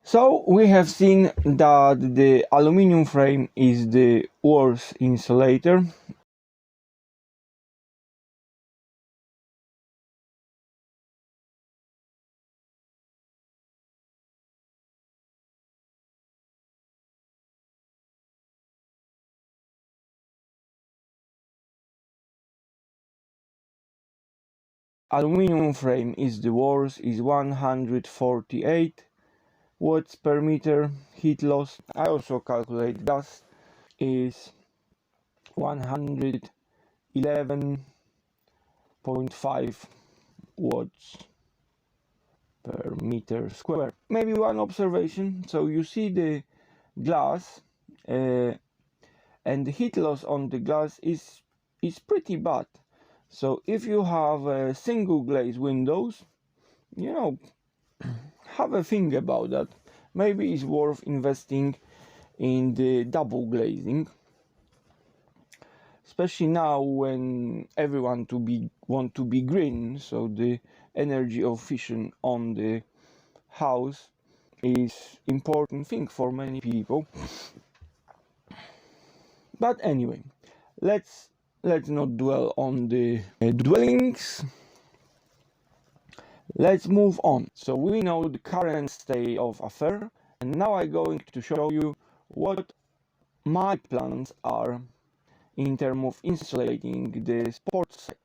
So we have seen that the aluminum frame is the worst insulator. Aluminum frame is the worst, is 148 watts per meter heat loss. I also calculate gas is 111.5 watts per meter square. Maybe one observation. So you see the glass and the heat loss on the glass is pretty bad. So if you have single glaze windows, have a think about that. Maybe it's worth investing in the double glazing, especially now when everyone want to be green. So the energy efficient on the house is important thing for many people. But anyway, let's not dwell on the dwellings. Let's move on. So we know the current state of affair, and now I'm going to show you what my plans are in terms of insulating the sports side.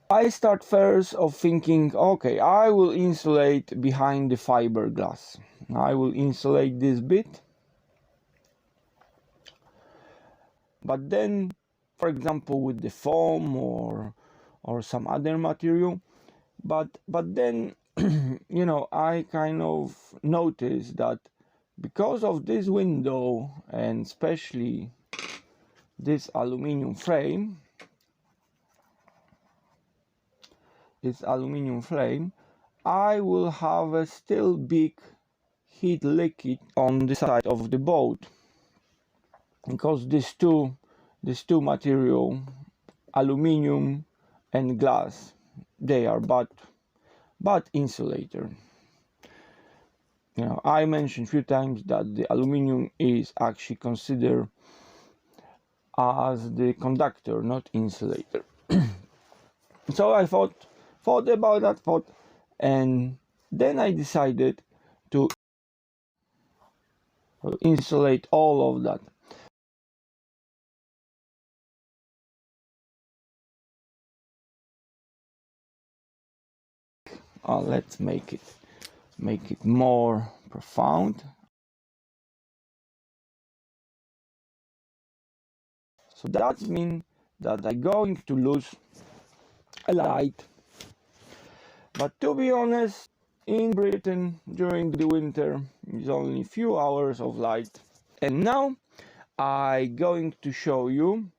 I start first of thinking, okay, I will insulate behind the fiberglass. I will insulate this bit, but then, for example, with the foam or some other material. But then I kind of noticed that because of this window and especially this aluminum frame, I will have a still big heat leakage on the side of the boat, because these two material, aluminum and glass, they are bad insulator. I mentioned a few times that the aluminum is actually considered as the conductor, not insulator. So I thought about that, and then I decided to insulate all of that. Let's make it more profound. So that means that I'm going to lose a light. But to be honest, in Britain during the winter is only few hours of light. And now I'm going to show you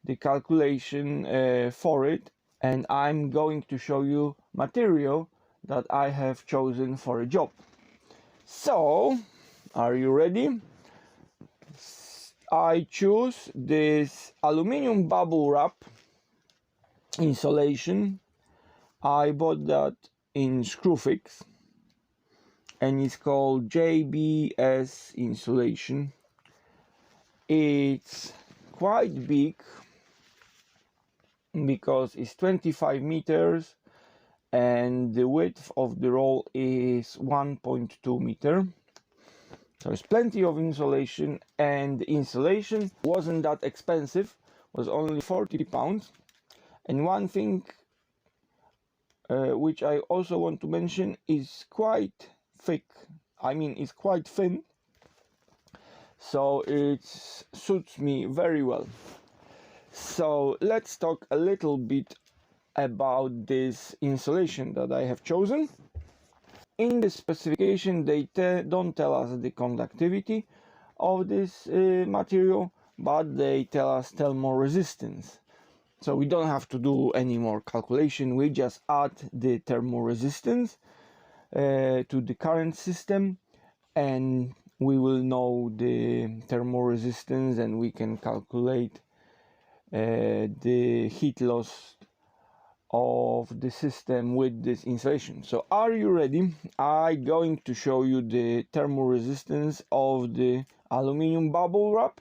the calculation for it, and I'm going to show you material that I have chosen for a job. So, are you ready? I choose this aluminum bubble wrap insulation. I bought that in Screwfix, and it's called JBS insulation. It's quite big because it's 25 meters and the width of the roll is 1.2 meter. So it's plenty of insulation, and the insulation wasn't that expensive, was only £40. And one thing which I also want to mention is quite thick. I mean, it's quite thin, so it suits me very well. So let's talk a little bit about this insulation that I have chosen. In the specification, they don't tell us the conductivity of this material, but they tell us thermal resistance. So we don't have to do any more calculation. We just add the thermal resistance to the current system, and we will know the thermal resistance, and we can calculate the heat loss of the system with this insulation. So are you ready? I'm going to show you the thermal resistance of the aluminum bubble wrap,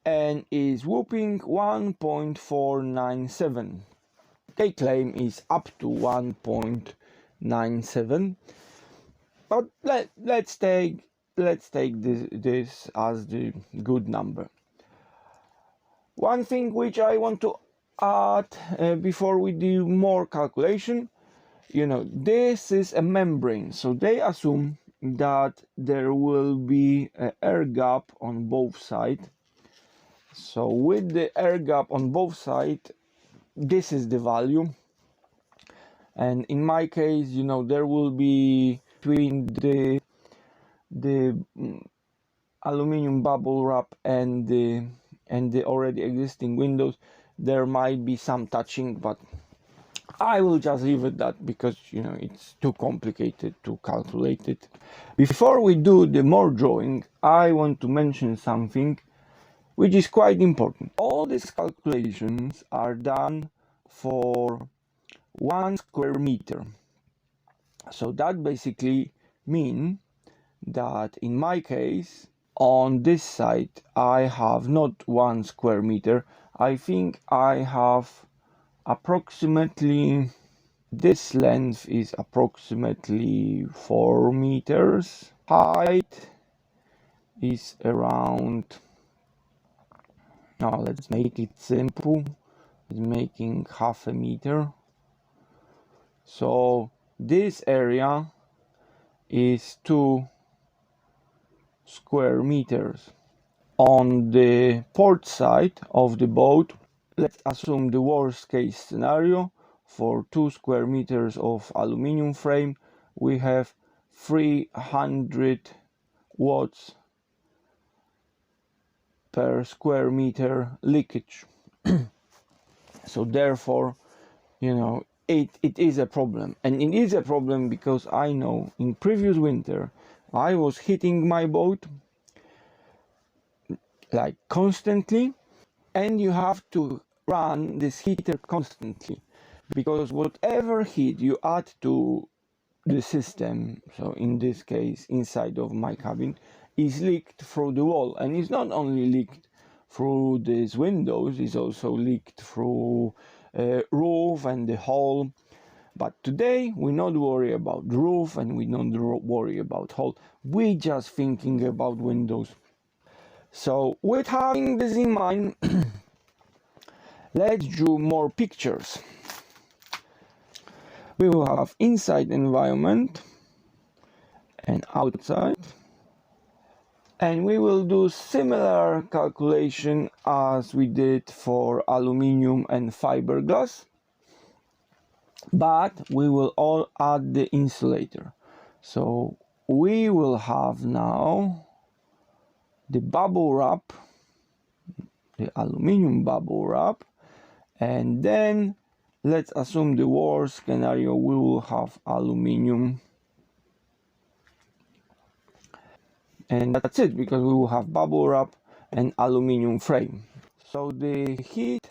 and is whooping 1.497. They claim is up to 1.97, but let's take this as the good number. One thing which I want to add before we do more calculation, this is a membrane, so they assume that there will be an air gap on both sides. So with the air gap on both sides, this is the value, and in my case, there will be between the aluminum bubble wrap and the already existing windows, there might be some touching, but I will just leave it that, because it's too complicated to calculate it. Before we do the more drawing, I want to mention something which is quite important. All these calculations are done for 1 square meter. So that basically means that in my case, on this side, I have not 1 square meter. I think I have approximately, this length is approximately 4 meters. Height is around, now let's make it simple, it's making half a meter. So this area is 2 square meters. On the port side of the boat, let's assume the worst case scenario. For 2 square meters of aluminum frame, we have 300 watts per square meter leakage. So therefore, it is a problem, and it is a problem because I know in previous winter I was hitting my boat like constantly, and you have to run this heater constantly, because whatever heat you add to the system, so in this case inside of my cabin, is leaked through the wall. And it's not only leaked through these windows, it's also leaked through roof and the hole. But today we not worry about roof, and we don't worry about hole, we just thinking about windows. So with having this in mind, let's draw more pictures. We will have inside environment and outside, and we will do similar calculation as we did for aluminium and fiberglass, but we will all add the insulator. So we will have now the bubble wrap, the aluminium bubble wrap, and then let's assume the worst scenario, we will have aluminium, and that's it, because we will have bubble wrap and aluminium frame. So the heat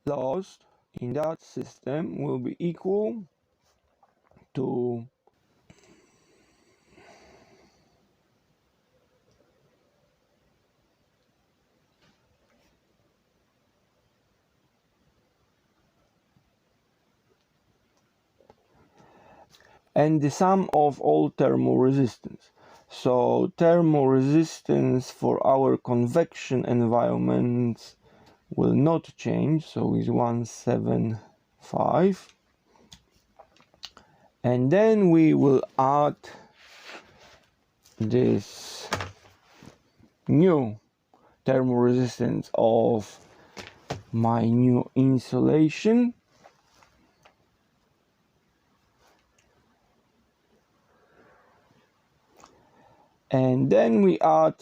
lost in that system will be equal to and the sum of all thermal resistance. So thermal resistance for our convection environments will not change, so is 175, and then we will add this new thermal resistance of my new insulation, and then we add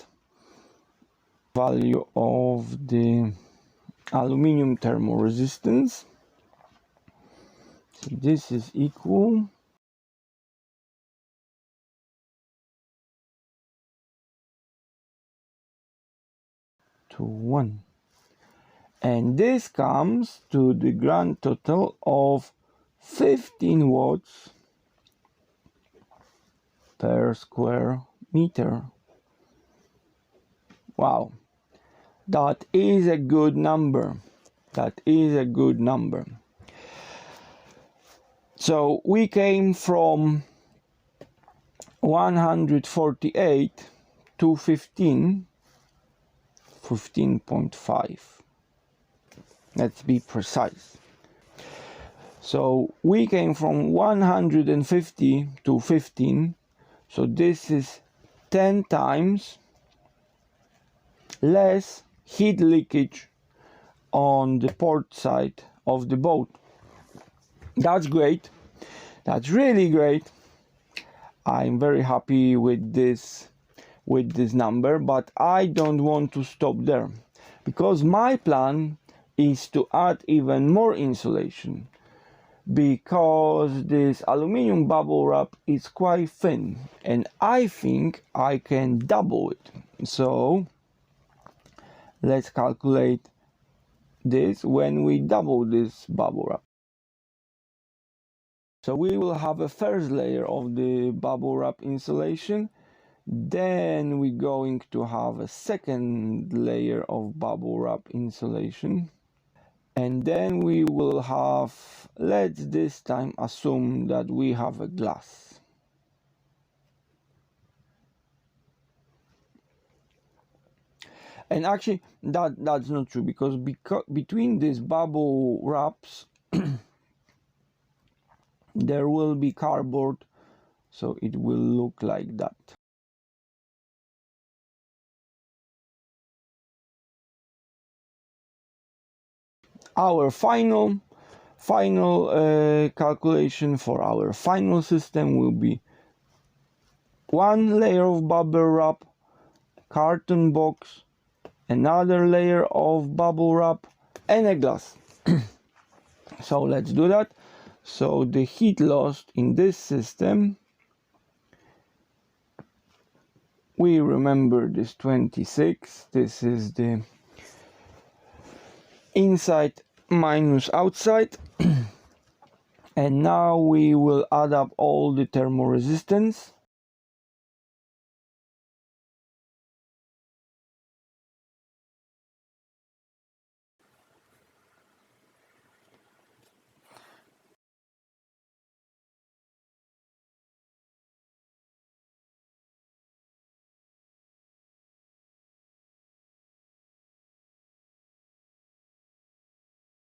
value of the aluminum thermal resistance. So this is equal to 1, And this comes to the grand total of 15 watts per square meter. Wow, that is a good number. That is a good number. So we came from 148 to 15.5. Let's be precise. So we came from 150 to 15. So this is 10 times less heat leakage on the port side of the boat. That's great. That's really great. I'm very happy with this number, but I don't want to stop there, because my plan is to add even more insulation, because this aluminum bubble wrap is quite thin and I think I can double it. So let's calculate this when we double this bubble wrap. So we will have a first layer of the bubble wrap insulation, then we're going to have a second layer of bubble wrap insulation, and then we will have, let's this time assume that we have a glass. And actually that's not true, because between these bubble wraps there will be cardboard, so it will look like that. Our final calculation for our final system will be one layer of bubble wrap, carton box, another layer of bubble wrap, and a glass. So let's do that. So the heat lost in this system, we remember this 26, this is the inside minus outside. And now we will add up all the thermal resistance.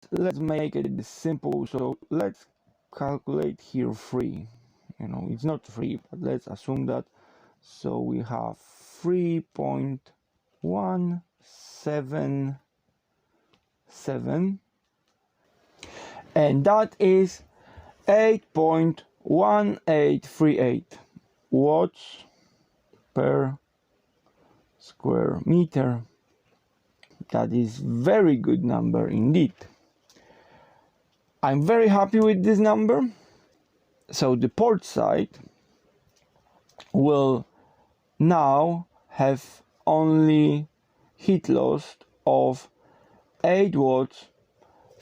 Let's make it simple, so let's calculate here 3. It's not 3, but let's assume that. So we have 3.177, and that is 8.1838 watts per square meter. That is very good number indeed. I'm very happy with this number. So the port side will now have only heat loss of 8 watts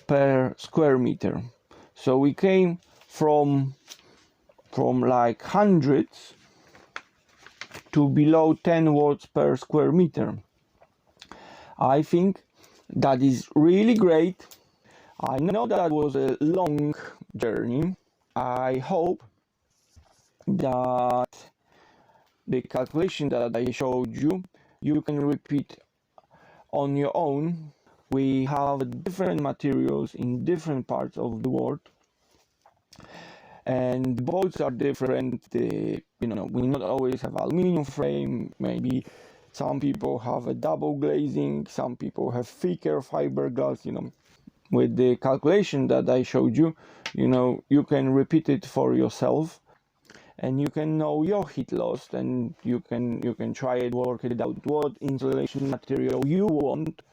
per square meter. So we came from like hundreds to below 10 watts per square meter. I think that is really great. I know that was a long journey. I hope that the calculation that I showed you, you can repeat on your own. We have different materials in different parts of the world, and boats are different. We not always have aluminum frame. Maybe some people have a double glazing, some people have thicker fiberglass. With the calculation that I showed you, you can repeat it for yourself, and you can know your heat loss, and you can try it, work it out, what insulation material you want,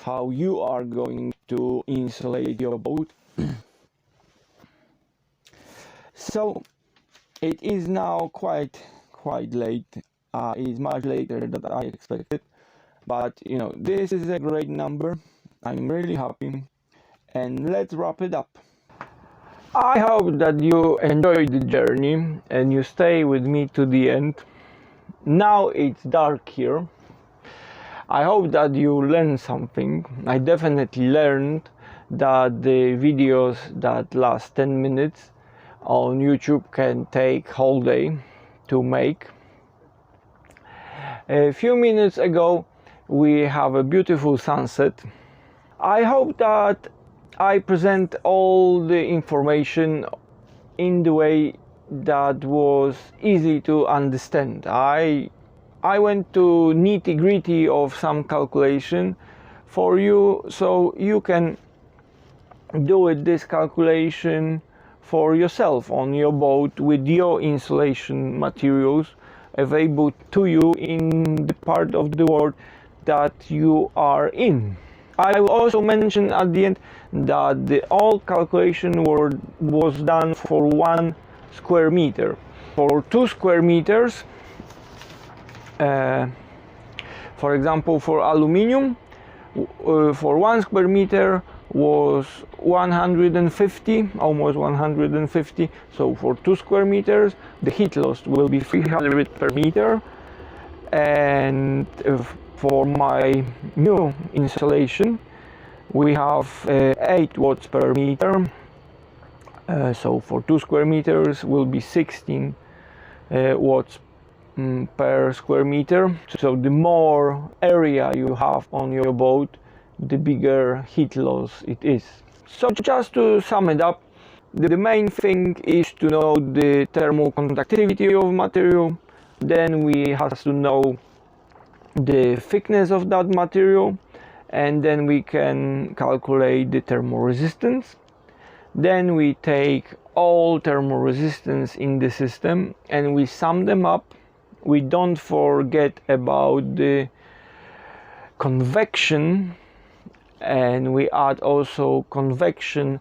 how you are going to insulate your boat. So it is now quite late. It's much later than I expected, but this is a great number. I'm really happy, and let's wrap it up. I hope that you enjoyed the journey and you stay with me to the end. Now it's dark here. I hope that you learned something. I definitely learned that the videos that last 10 minutes on YouTube can take whole day to make. A few minutes ago we have a beautiful sunset. I hope that I present all the information in the way that was easy to understand. I went to nitty-gritty of some calculation for you, so you can do this calculation for yourself on your boat with your insulation materials available to you in the part of the world that you are in. I will also mention at the end that the all calculation was done for 1 square meter. For 2 square meters, for example, for aluminium, for 1 square meter was 150, almost 150. So for 2 square meters, the heat loss will be 300 per meter. And for my new installation, we have 8 watts per meter. So for 2 square meters will be 16 watts per square meter. So the more area you have on your boat, the bigger heat loss it is. So just to sum it up, the main thing is to know the thermal conductivity of material. Then we have to know the thickness of that material, and then we can calculate the thermal resistance. Then we take all thermal resistance in the system and we sum them up. We don't forget about the convection, and we add also convection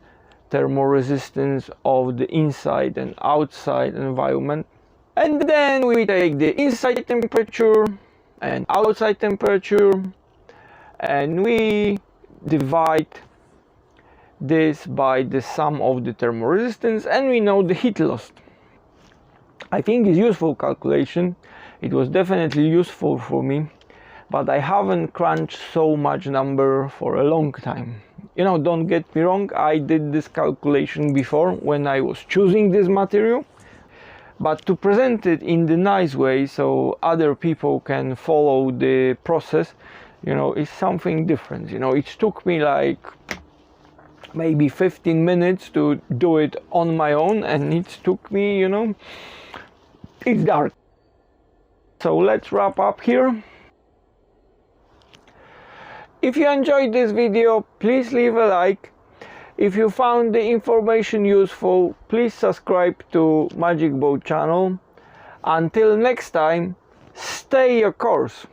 thermal resistance of the inside and outside environment. And then we take the inside temperature and outside temperature and we divide this by the sum of the thermal resistance, and we know the heat loss. I think it's useful calculation. It was definitely useful for me, but I haven't crunched so much number for a long time. You know, don't get me wrong, I did this calculation before when I was choosing this material, but to present it in the nice way so other people can follow the process, you know, is something different. You know, it took me like maybe 15 minutes to do it on my own, and it took me, you know, it's dark. So let's wrap up here. If you enjoyed this video, please leave a like. If you found the information useful, please subscribe to Magic Boat channel. Until next time, stay your course.